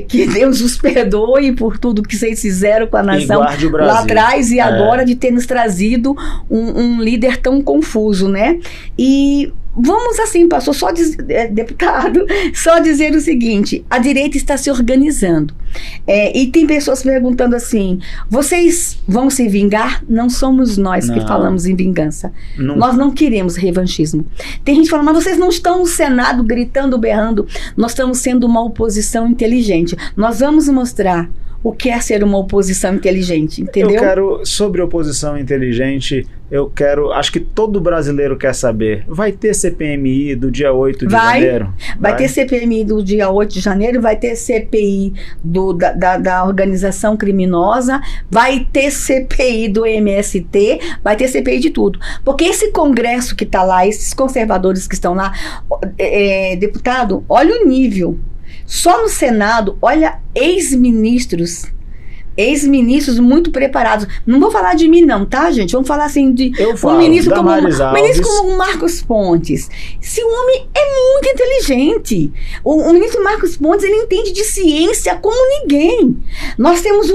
que Deus os perdoe por tudo que vocês fizeram com a nação lá atrás e agora de ter nos trazido um líder tão confuso, né? E vamos assim, pastor, deputado, só dizer o seguinte, a direita está se organizando. E tem pessoas perguntando assim, vocês vão se vingar? Não somos nós que falamos em vingança. Nós não queremos revanchismo. Tem gente falando, mas vocês não estão no Senado gritando, berrando. Nós estamos sendo uma oposição inteligente. Nós vamos mostrar o que é ser uma oposição inteligente, entendeu? Eu quero, sobre oposição inteligente, acho que todo brasileiro quer saber, vai ter CPMI do dia 8 de janeiro? Vai ter CPMI do dia 8 de janeiro, vai ter CPI da organização criminosa, vai ter CPI do MST, vai ter CPI de tudo. Porque esse Congresso que está lá, esses conservadores que estão lá, deputado, olha o nível. Só no Senado, olha, ex-ministros muito preparados. Não vou falar de mim não, tá, gente? Vamos falar assim de um ministro como o Marcos Pontes. Esse homem é muito inteligente. O ministro Marcos Pontes, ele entende de ciência como ninguém. Nós temos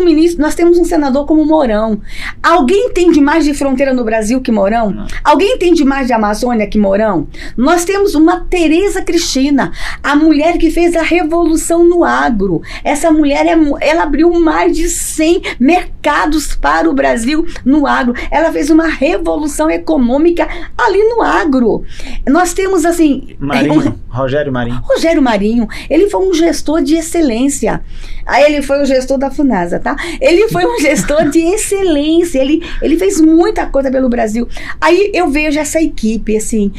um senador como Mourão. Alguém entende mais de fronteira no Brasil que Mourão? Não. Alguém entende mais de Amazônia que Mourão? Nós temos uma Tereza Cristina, a mulher que fez a revolução no agro. Essa mulher, ela abriu mais de 100 mercados para o Brasil no agro. Ela fez uma revolução econômica ali no agro. Nós temos assim... Rogério Marinho, ele foi um gestor de excelência. Aí ele foi o gestor da FUNASA, tá? Ele foi um gestor de excelência. Ele fez muita coisa pelo Brasil. Aí eu vejo essa equipe, assim,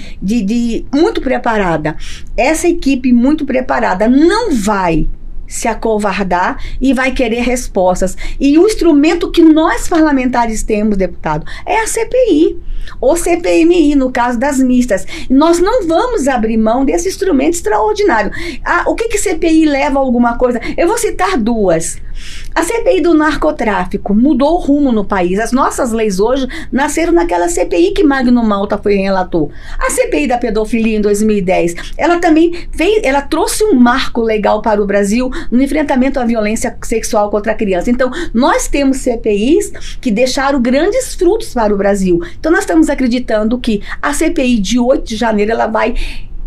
muito preparada. Essa equipe muito preparada não vai se acovardar e vai querer respostas. E o instrumento que nós parlamentares temos, deputado, é a CPI, ou CPMI, no caso das mistas. Nós não vamos abrir mão desse instrumento extraordinário. O que CPI leva a alguma coisa? Eu vou citar duas. A CPI do narcotráfico mudou o rumo no país. As nossas leis hoje nasceram naquela CPI que Magno Malta foi relator. A CPI da pedofilia em 2010, ela também ela trouxe um marco legal para o Brasil no enfrentamento à violência sexual contra a criança. Então, nós temos CPIs que deixaram grandes frutos para o Brasil. Então, nós estamos acreditando que a CPI de 8 de janeiro, ela vai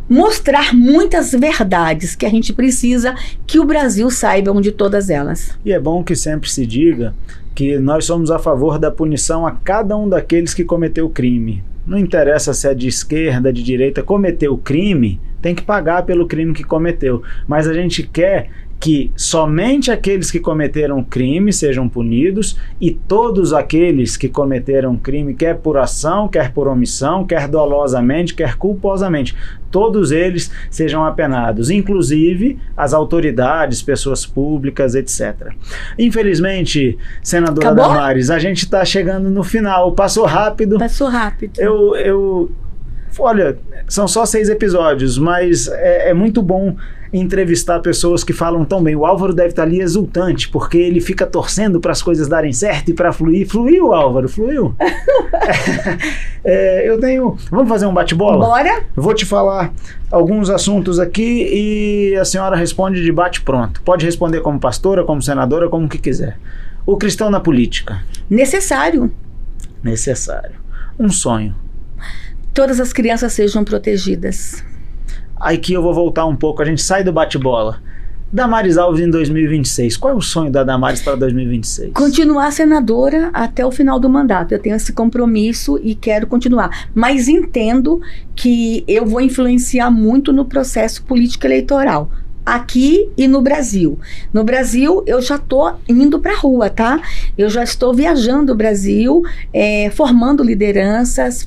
mostrar muitas verdades que a gente precisa que o Brasil saiba de todas elas. E é bom que sempre se diga que nós somos a favor da punição a cada um daqueles que cometeu crime. Não interessa se é de esquerda, de direita, cometeu crime, tem que pagar pelo crime que cometeu. Mas a gente quer que somente aqueles que cometeram crime sejam punidos e todos aqueles que cometeram crime, quer por ação, quer por omissão, quer dolosamente, quer culposamente, todos eles sejam apenados, inclusive as autoridades, pessoas públicas, etc. Infelizmente, senadora Damares, a gente está chegando no final. Passou rápido. Olha, são só 6 episódios, mas é muito bom entrevistar pessoas que falam tão bem. O Álvaro deve estar ali exultante, porque ele fica torcendo para as coisas darem certo e para fluir. Fluiu, Álvaro, fluiu. Vamos fazer um bate-bola? Bora. Vou te falar alguns assuntos aqui e a senhora responde de bate-pronto. Pode responder como pastora, como senadora, como que quiser. O cristão na política. Necessário. Um sonho. Todas as crianças sejam protegidas. Aqui eu vou voltar um pouco, a gente sai do bate-bola. Damares Alves em 2026, qual é o sonho da Damares para 2026? Continuar senadora até o final do mandato. Eu tenho esse compromisso e quero continuar. Mas entendo que eu vou influenciar muito no processo político eleitoral. Aqui e no Brasil. No Brasil, eu já estou indo para a rua, tá? Eu já estou viajando o Brasil, formando lideranças,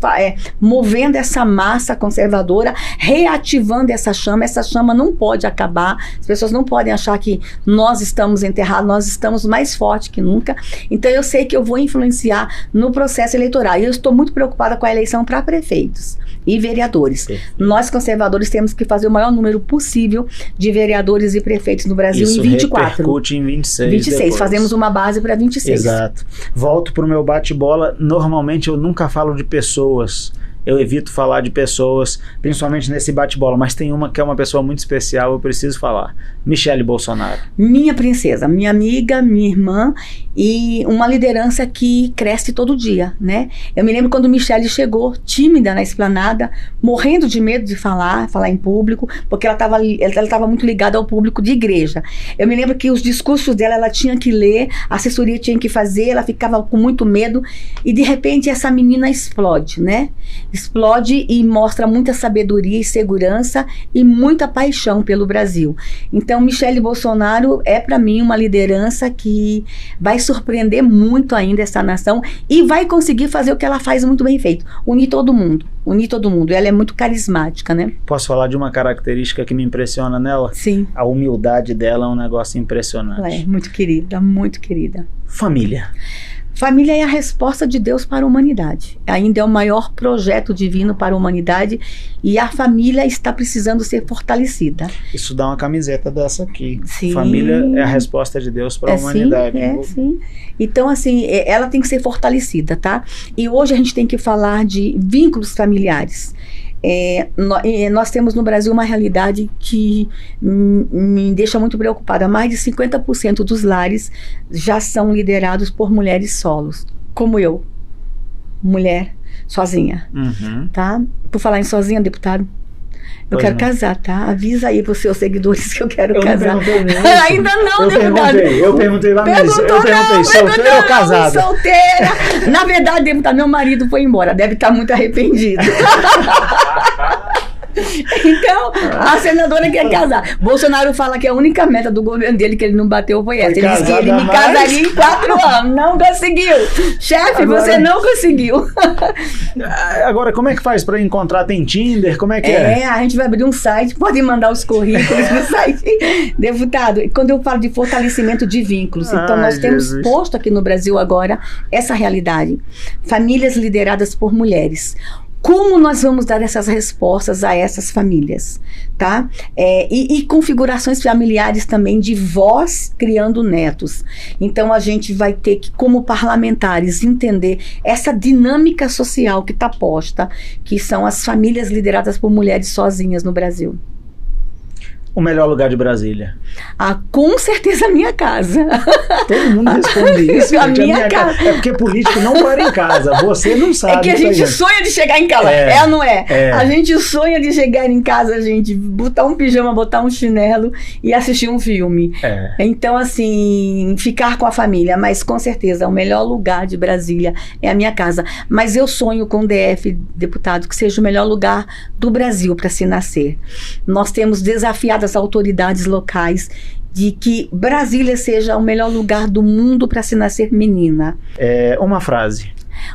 movendo essa massa conservadora, reativando essa chama. Essa chama não pode acabar. As pessoas não podem achar que nós estamos enterrados, nós estamos mais fortes que nunca. Então, eu sei que eu vou influenciar no processo eleitoral. E eu estou muito preocupada com a eleição para prefeitos e vereadores. Nós, conservadores, temos que fazer o maior número possível de vereadores e prefeitos no Brasil. Isso em 24. Repercute em 26. 26, depois. Fazemos uma base para 26. Exato. Volto para o meu bate-bola. Normalmente eu nunca falo de pessoas. Eu evito falar de pessoas, principalmente nesse bate-bola, mas tem uma que é uma pessoa muito especial, eu preciso falar. Michele Bolsonaro. Minha princesa, minha amiga, minha irmã e uma liderança que cresce todo dia, né? Eu me lembro quando Michele chegou, tímida na esplanada, morrendo de medo de falar em público, porque ela estava muito ligada ao público de igreja. Eu me lembro que os discursos dela, ela tinha que ler, a assessoria tinha que fazer, ela ficava com muito medo e de repente essa menina explode, né? explode e mostra muita sabedoria e segurança e muita paixão pelo Brasil. Então, Michele Bolsonaro é, para mim, uma liderança que vai surpreender muito ainda essa nação e vai conseguir fazer o que ela faz muito bem feito, unir todo mundo. Ela é muito carismática, né? Posso falar de uma característica que me impressiona nela? Sim. A humildade dela é um negócio impressionante. Ela é muito querida, muito querida. Família. Família é a resposta de Deus para a humanidade. Ainda é o maior projeto divino para a humanidade e a família está precisando ser fortalecida. Isso dá uma camiseta dessa aqui. Sim. Família é a resposta de Deus para a humanidade. Sim. Então, assim, ela tem que ser fortalecida, tá? E hoje a gente tem que falar de vínculos familiares. Nós temos no Brasil uma realidade que me deixa muito preocupada. Mais de 50% dos lares já são liderados por mulheres solos, como eu, mulher sozinha, tá? Por falar em sozinha, deputado, eu quero casar, tá? Avisa aí pros seus seguidores que eu quero casar. Não ainda não, deputado. Eu perguntei lá mesmo. Solteira ou casada? Solteira. Na verdade, deputado, meu marido foi embora. Deve estar muito arrependido. Então, a senadora quer casar. Bolsonaro fala que a única meta do governo dele que ele não bateu foi essa. Ele disse que ele me casaria em 4 anos. Não conseguiu. Chefe, você não conseguiu. Agora, como é que faz para encontrar? Tem Tinder? Como é que é? A gente vai abrir um site, pode mandar os currículos no site. Deputado, quando eu falo de fortalecimento de vínculos, então nós temos posto aqui no Brasil agora essa realidade. Famílias lideradas por mulheres. Como nós vamos dar essas respostas a essas famílias, tá? E configurações familiares também de vós criando netos. Então, a gente vai ter que, como parlamentares, entender essa dinâmica social que está posta, que são as famílias lideradas por mulheres sozinhas no Brasil. O melhor lugar de Brasília? Com certeza a minha casa. Todo mundo responde isso. A minha casa. É porque político não mora em casa. Você não sabe. É que a gente sonha de chegar em casa. Ou não é? A gente sonha de chegar em casa, gente, botar um pijama, botar um chinelo e assistir um filme. Então, assim, ficar com a família. Mas, com certeza, o melhor lugar de Brasília é a minha casa. Mas eu sonho com o DF, deputado, que seja o melhor lugar do Brasil para se nascer. Nós temos desafiado as autoridades locais de que Brasília seja o melhor lugar do mundo para se nascer menina. Uma frase.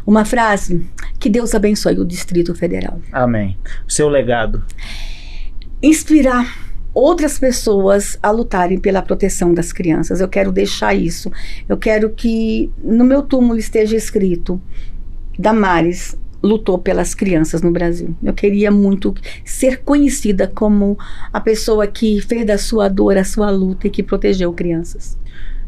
Uma frase: que Deus abençoe o Distrito Federal. Amém. Seu legado. Inspirar outras pessoas a lutarem pela proteção das crianças. Eu quero deixar isso. Eu quero que no meu túmulo esteja escrito: Damares lutou pelas crianças no Brasil. Eu queria muito ser conhecida como a pessoa que fez da sua dor a sua luta e que protegeu crianças.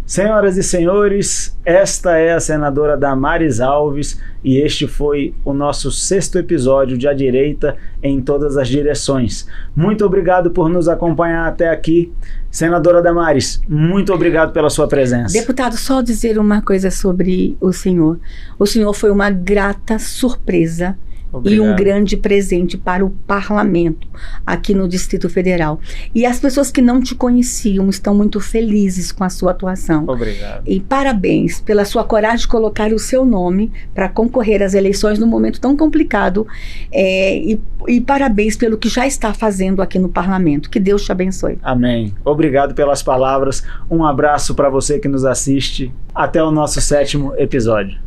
Senhoras e senhores, esta é a senadora Damares Alves e este foi o nosso 6º episódio de A Direita em Todas as Direções. Muito obrigado por nos acompanhar até aqui. Senadora Damares, muito obrigado pela sua presença. Deputado, só dizer uma coisa sobre o senhor. O senhor foi uma grata surpresa. Obrigado. E um grande presente para o parlamento aqui no Distrito Federal. E as pessoas que não te conheciam estão muito felizes com a sua atuação. Obrigado. E parabéns pela sua coragem de colocar o seu nome para concorrer às eleições num momento tão complicado. E parabéns pelo que já está fazendo aqui no parlamento. Que Deus te abençoe. Amém. Obrigado pelas palavras. Um abraço para você que nos assiste. Até o nosso 7º episódio.